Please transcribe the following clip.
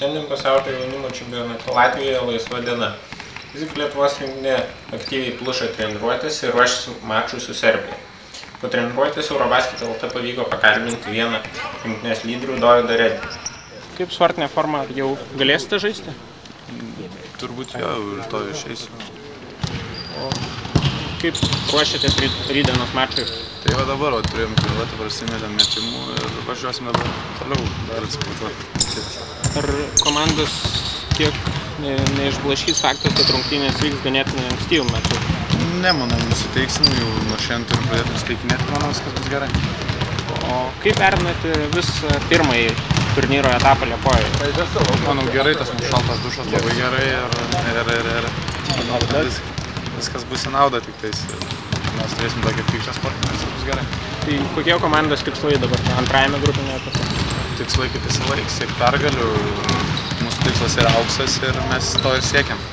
Šiandien pasaulio jaunimo čempionate Latvijoje laisva diena. Visgi Lietuvos rinktinė aktyviai pluša treniruotės ir ruošiasi mačui su Serbija. Po treniruotės Eurobasket LT pavyko pakalbinti vieną rinktinės lyderių Dovydą Redį. Kaip sportinė forma, jau galėsite žaisti? Turbūt jau rytoj išeisiu. O kaip ruošiatės rytdienos mačui? Tai va dabar turėjom treniruotę, prasimėlėm metimų ir važiuosim dabar toliau dar sportuoti. Ar komandos kiek neišblaškys faktas, kad rungtynės vyks ganėtinai ankstyvų metų? Ne, manau, nusiteiksim, jau nuo šiandien turim pradėti nusiteikinėti, manau, viskas bus gerai. O kaip vertinate visą pirmąjį turnyro etapą Liepojoje? Manau, gerai, tas mums šaltas dušas labai gerai ir viskas bus į naudą tik tais. Mes turėsim tokią pykštą sportinę, viskas bus gerai. Tai kokie komandos tikslai dabar antrajame grupinėje etape? Tikslai kaip visą laiką, siekti pergalių. Mūsų tikslas yra auksas ir mes to ir siekiam.